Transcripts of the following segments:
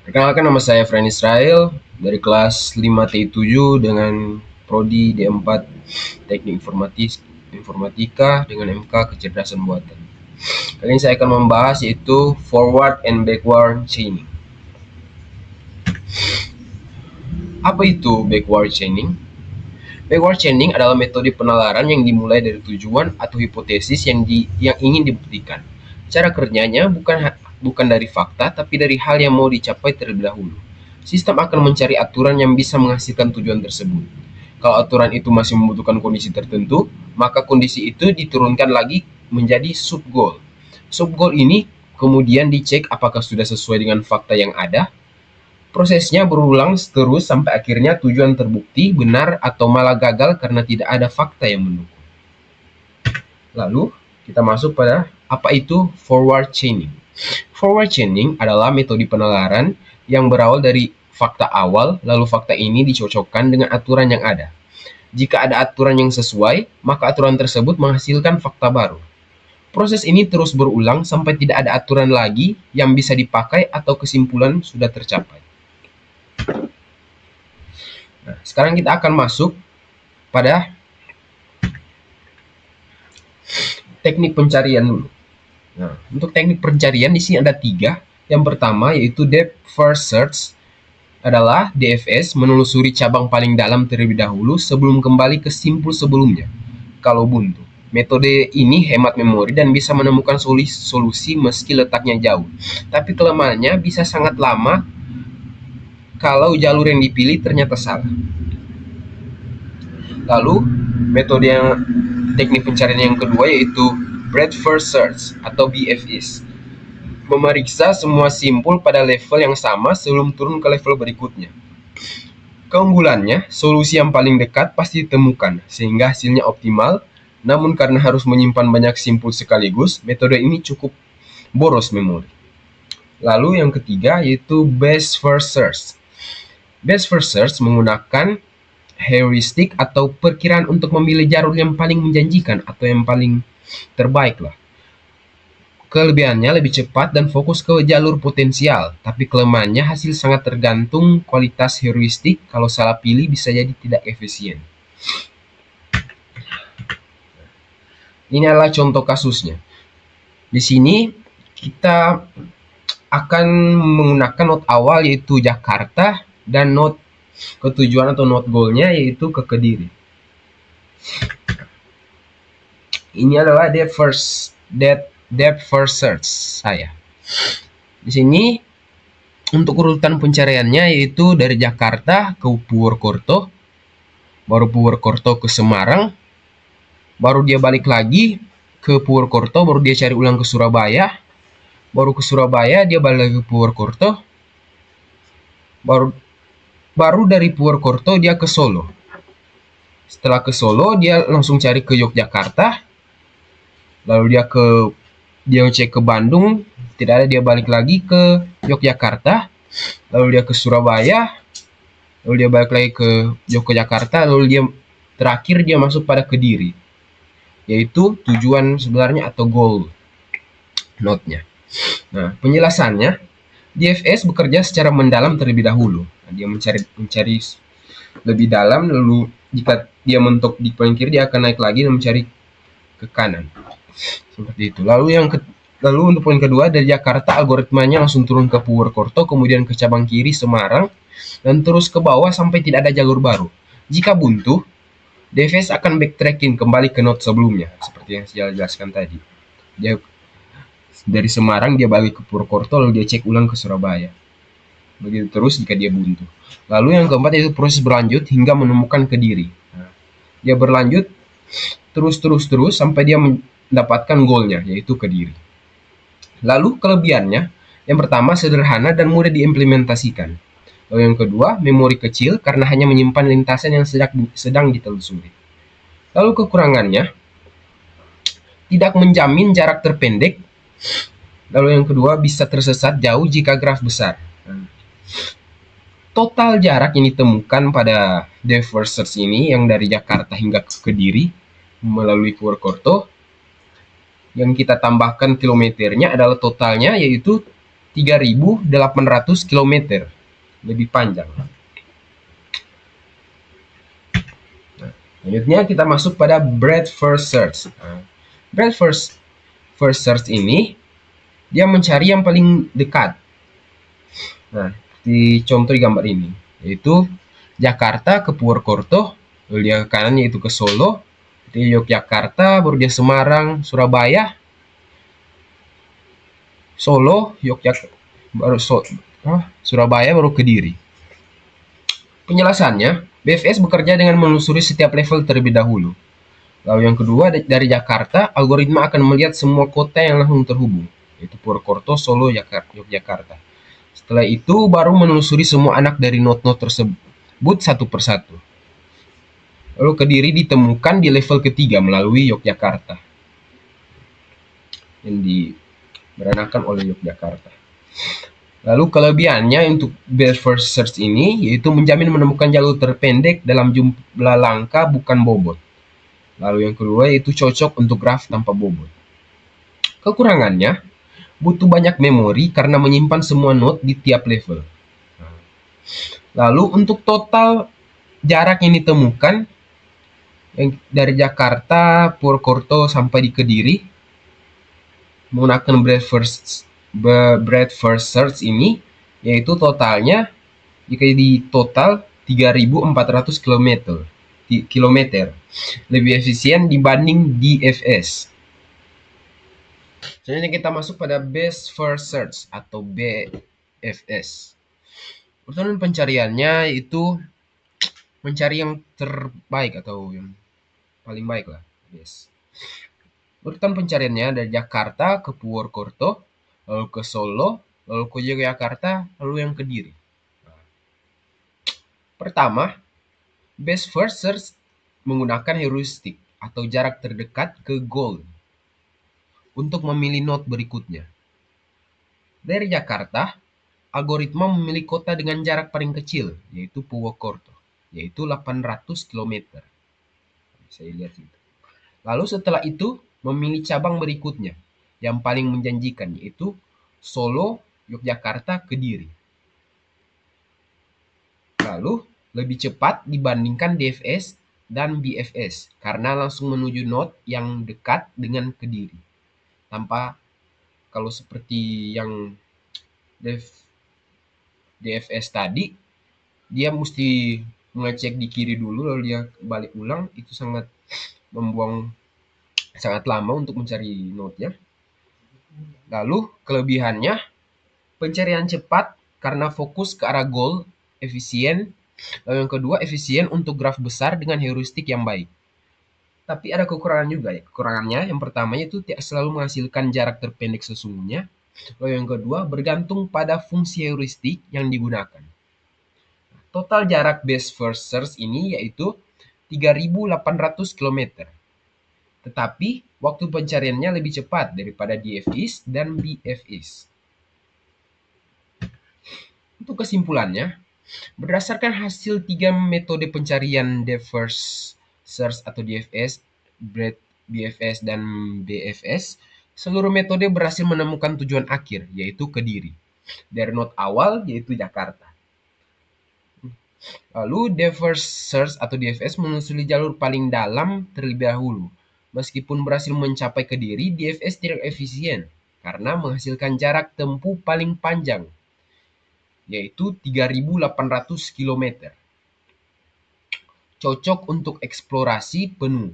Perkenalkan, nama saya Fren Israel dari kelas 5T7 dengan prodi D4 Teknik Informatika dengan MK Kecerdasan Buatan. Kali ini saya akan membahas yaitu forward and backward chaining. Apa itu backward chaining? Backward chaining adalah metode penalaran yang dimulai dari tujuan atau hipotesis yang ingin dibuktikan. Cara kerjanya bukan dari fakta, tapi dari hal yang mau dicapai terlebih dahulu. Sistem akan mencari aturan yang bisa menghasilkan tujuan tersebut. Kalau aturan itu masih membutuhkan kondisi tertentu, maka kondisi itu diturunkan lagi menjadi sub-goal. Sub-goal ini kemudian dicek apakah sudah sesuai dengan fakta yang ada. Prosesnya berulang terus sampai akhirnya tujuan terbukti benar atau malah gagal karena tidak ada fakta yang mendukung. Lalu kita masuk pada apa itu forward chaining. Forward chaining adalah metode penalaran yang berawal dari fakta awal, lalu fakta ini dicocokkan dengan aturan yang ada. Jika ada aturan yang sesuai, maka aturan tersebut menghasilkan fakta baru. Proses ini terus berulang sampai tidak ada aturan lagi yang bisa dipakai atau kesimpulan sudah tercapai. Nah, sekarang kita akan masuk pada teknik pencarian dulu. Nah, untuk teknik pencarian di sini ada 3. Yang pertama yaitu depth first search, adalah DFS menelusuri cabang paling dalam terlebih dahulu sebelum kembali ke simpul sebelumnya. Kalau buntu, metode ini hemat memori dan bisa menemukan solusi meski letaknya jauh. Tapi kelemahannya bisa sangat lama kalau jalur yang dipilih ternyata salah. Lalu, metode yang teknik pencarian yang kedua yaitu breadth first search atau BFS. Memeriksa semua simpul pada level yang sama sebelum turun ke level berikutnya. Keunggulannya, solusi yang paling dekat pasti ditemukan, sehingga hasilnya optimal. Namun karena harus menyimpan banyak simpul sekaligus, metode ini cukup boros memori. Lalu yang ketiga yaitu best first search. Best first search menggunakan heuristik atau perkiraan untuk memilih jalur yang paling menjanjikan atau yang paling terbaik lah. Kelebihannya lebih cepat dan fokus ke jalur potensial, tapi kelemahannya hasil sangat tergantung kualitas heuristik. Kalau salah pilih bisa jadi tidak efisien. Ini adalah contoh kasusnya. Di sini kita akan menggunakan node awal yaitu Jakarta dan node ketujuan atau node goalnya yaitu ke Kediri. Ini adalah depth first search saya. Di sini untuk urutan pencariannya yaitu dari Jakarta ke Purwokerto, baru Purwokerto ke Semarang, baru dia balik lagi ke Purwokerto, baru dia cari ulang ke Surabaya, baru ke Surabaya dia balik lagi ke Purwokerto, baru dari Purwokerto dia ke Solo. Setelah ke Solo dia langsung cari ke Yogyakarta, lalu dia cek ke Bandung, tidak ada, dia balik lagi ke Yogyakarta, lalu dia ke Surabaya, lalu dia balik lagi ke Yogyakarta, lalu dia terakhir dia masuk pada Kediri, yaitu tujuan sebenarnya atau goal node-nya. Nah, penjelasannya, DFS bekerja secara mendalam terlebih dahulu. Nah, dia mencari lebih dalam, lalu jika dia mentok di paling kiri, dia akan naik lagi dan mencari ke kanan. Seperti itu. Lalu untuk poin kedua, dari Jakarta algoritmanya langsung turun ke Purwokerto, kemudian ke cabang kiri Semarang, dan terus ke bawah sampai tidak ada jalur baru. Jika buntu, DFS akan backtracking kembali ke node sebelumnya, seperti yang saya jelaskan tadi. Dia dari Semarang dia balik ke Purwokerto, lalu dia cek ulang ke Surabaya. Begitu terus jika dia buntu. Lalu yang keempat itu proses berlanjut hingga menemukan Kediri. Nah, dia berlanjut terus sampai dia mendapatkan goalnya yaitu Kediri. Lalu kelebihannya, yang pertama sederhana dan mudah diimplementasikan. Lalu yang kedua, memori kecil karena hanya menyimpan lintasan yang sedang ditelusuri. Lalu kekurangannya, tidak menjamin jarak terpendek. Lalu yang kedua, bisa tersesat jauh jika graf besar. Total jarak yang ditemukan pada depth first search ini yang dari Jakarta hingga ke Kediri melalui Purwokerto, yang kita tambahkan kilometernya adalah totalnya yaitu 3.800 km, lebih panjang. Selanjutnya kita masuk pada breadth first search. Breadth first search ini dia mencari yang paling dekat. Nah, di contoh di gambar ini, yaitu Jakarta ke Purwokerto, lalu dia ke kanan yaitu ke Solo, di Yogyakarta, baru dia Semarang, Surabaya, Solo, Yogyakarta, baru Surabaya, baru Kediri. Penjelasannya, BFS bekerja dengan menelusuri setiap level terlebih dahulu. Lalu yang kedua, dari Jakarta, algoritma akan melihat semua kota yang langsung terhubung, yaitu Purwokerto, Solo, Yogyakarta. Setelah itu, baru menelusuri semua anak dari node-node tersebut satu persatu. Lalu Kediri ditemukan di level ketiga melalui Yogyakarta, yang diberanakan oleh Yogyakarta. Lalu kelebihannya untuk best first search ini yaitu menjamin menemukan jalur terpendek dalam jumlah langkah bukan bobot. Lalu yang kedua yaitu cocok untuk graf tanpa bobot. Kekurangannya, butuh banyak memori karena menyimpan semua node di tiap level. Lalu untuk total jarak yang ditemukan dari Jakarta, Purwokerto sampai di Kediri menggunakan breadth first search ini, yaitu totalnya jika di total 3.400 km, lebih efisien dibanding DFS. Selanjutnya kita masuk pada best first search atau BFS. Urutan pencariannya itu mencari yang terbaik atau yang paling baik lah. Yes. Urutan pencariannya dari Jakarta ke Purwokerto, lalu ke Solo, lalu ke Yogyakarta, lalu yang Kediri. Pertama, best first search menggunakan heuristik atau jarak terdekat ke goal untuk memilih node berikutnya. Dari Jakarta, algoritma memilih kota dengan jarak paling kecil, yaitu Purwokerto, yaitu 800 km. Saya lihat itu. Lalu setelah itu, memilih cabang berikutnya, yang paling menjanjikan, yaitu Solo, Yogyakarta, Kediri. Lalu, lebih cepat dibandingkan DFS dan BFS, karena langsung menuju node yang dekat dengan Kediri. Tanpa, kalau seperti yang DFS tadi, dia mesti mengecek di kiri dulu lalu dia balik ulang, itu sangat membuang sangat lama untuk mencari node-nya. Lalu kelebihannya pencarian cepat karena fokus ke arah goal, efisien. Lalu yang kedua efisien untuk graf besar dengan heuristik yang baik. Tapi ada kekurangan juga ya. Kekurangannya yang pertamanya itu tidak selalu menghasilkan jarak terpendek sesungguhnya. Lalu yang kedua bergantung pada fungsi heuristik yang digunakan. Total jarak best first search ini yaitu 3.800 km. Tetapi waktu pencariannya lebih cepat daripada DFIS dan BFIS. Untuk kesimpulannya, berdasarkan hasil 3 metode pencarian depth first search atau DFS, breadth BFS, dan BFS, seluruh metode berhasil menemukan tujuan akhir, yaitu Kediri. Dari node awal, yaitu Jakarta. Lalu depth first search atau DFS menelusuri jalur paling dalam terlebih dahulu. Meskipun berhasil mencapai Kediri, DFS tidak efisien karena menghasilkan jarak tempuh paling panjang, yaitu 3.800 km. Cocok untuk eksplorasi penuh,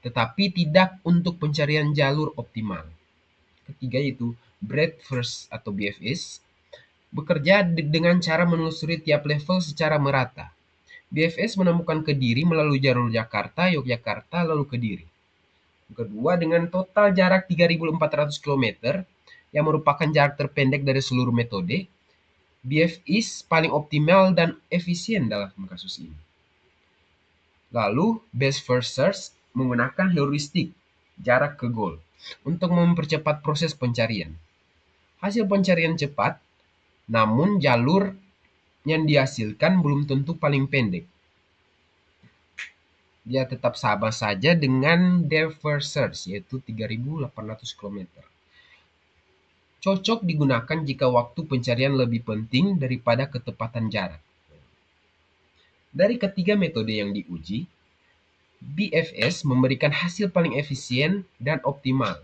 tetapi tidak untuk pencarian jalur optimal. Ketiga yaitu breadth first atau BFS, bekerja dengan cara menelusuri tiap level secara merata. BFS menemukan Kediri melalui jalur Jakarta, Yogyakarta, lalu Kediri. Kedua, dengan total jarak 3.400 km, yang merupakan jarak terpendek dari seluruh metode, BFS paling optimal dan efisien dalam kasus ini. Lalu, best first search menggunakan heuristik, jarak ke goal, untuk mempercepat proses pencarian. Hasil pencarian cepat, namun jalur yang dihasilkan belum tentu paling pendek. Dia tetap sama saja dengan depth first search, yaitu 3.800 km. cocok digunakan jika waktu pencarian lebih penting daripada ketepatan jarak. Dari ketiga metode yang diuji, BFS memberikan hasil paling efisien dan optimal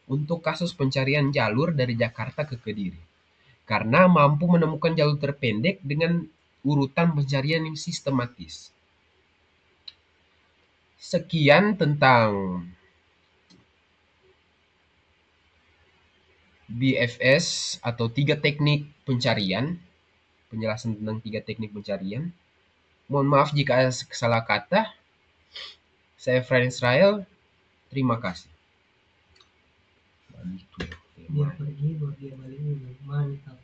untuk kasus pencarian jalur dari Jakarta ke Kediri, karena mampu menemukan jalur terpendek dengan urutan pencarian yang sistematis. Sekian tentang BFS atau tiga teknik pencarian, penjelasan tentang tiga teknik pencarian. Mohon maaf jika ada salah kata. Saya Fred Israel, terima kasih. Dia pergi, baru dia balik, mantap.